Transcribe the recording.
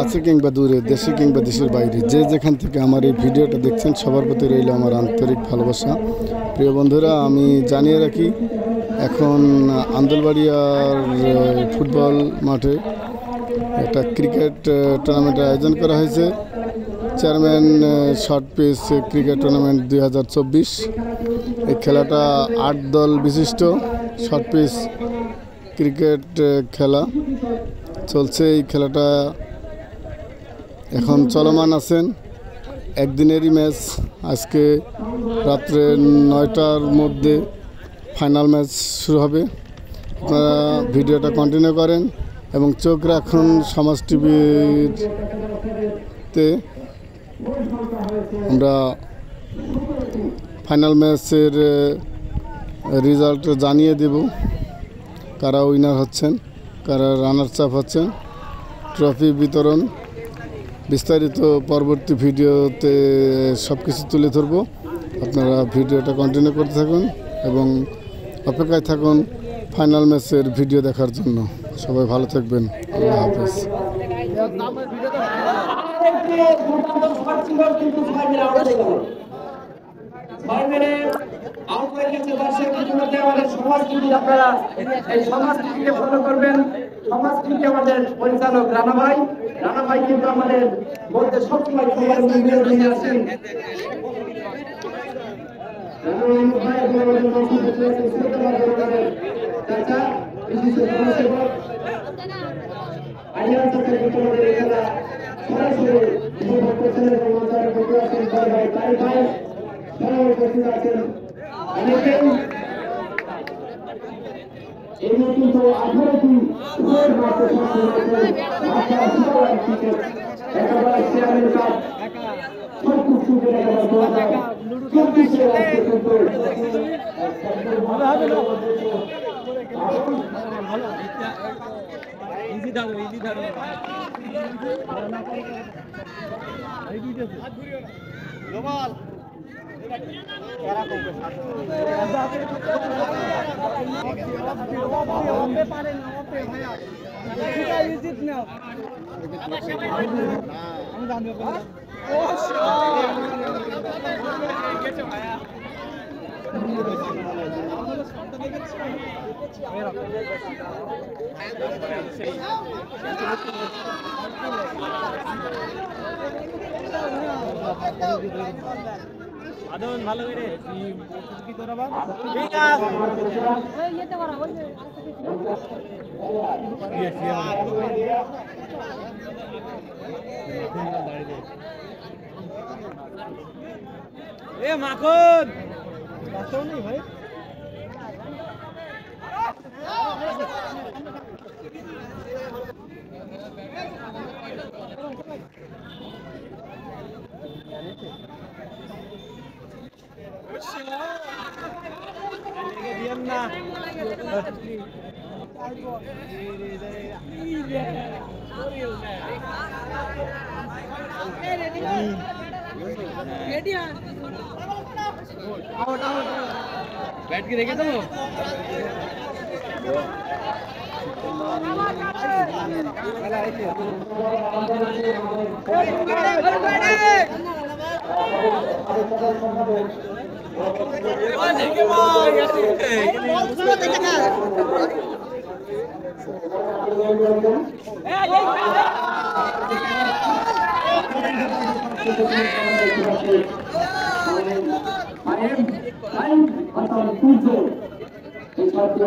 কাছে কিংবা দূরে, দেশে কিংবা দেশের বাইরে, যে যেখান থেকে আমার এই ভিডিওটা দেখছেন সবার প্রতি রইল আমার আন্তরিক ভালোবাসা। প্রিয় বন্ধুরা, আমি জানিয়ে রাখি, এখন আন্দুলবাড়িয়ার ফুটবল মাঠে একটা ক্রিকেট টুর্নামেন্টের আয়োজন করা হয়েছে। Chairman short pitch cricket tournament 2024। এই খেলাটা 8 দল বিশিষ্ট শর্ট পিচ ক্রিকেট খেলা চলছে। এই খেলাটা এখন চলমান আছেন, একদিনেরই ম্যাচ। আজকে রাত্রে 9টার মধ্যে ফাইনাল ম্যাচ শুরু হবে। আপনারা ভিডিওটা কন্টিনিউ করেন এবং চোখ রাখুন সমাজ টিভিতে। আমরা ফাইনাল ম্যাচের রেজাল্ট জানিয়ে দেব, কারা উইনার হচ্ছেন, কারা রানার্স আপ হচ্ছেন। ট্রফি বিতরণ বিস্তারিত পরবর্তী ভিডিওতে সব কিছু তুলে ধরব। আপনারা ভিডিওটা কন্টিনিউ করতে থাকুন এবং অপেক্ষায় থাকুন ফাইনাল ম্যাচের ভিডিও দেখার জন্য। সবাই ভালো থাকবেন, আল্লাহ হাফেজ। আপনারা এই সমাজটিকে ফলো করবেন। সমাজটিকে আমাদের পরিচালক রানা ভাই কিন্তু আমাদের মধ্যে সবসময় নিয়ে আসেন। কিন্তু 18টি একেবারে চেয়ারের কাজ সবকিছু আদন ভালো করে কি তোরা বাবা ঠিক আছে ওই ইয়েতে করা ওই এ মাখন বাসো নেই ভাই बैठ के देखे तो এই ছাত্র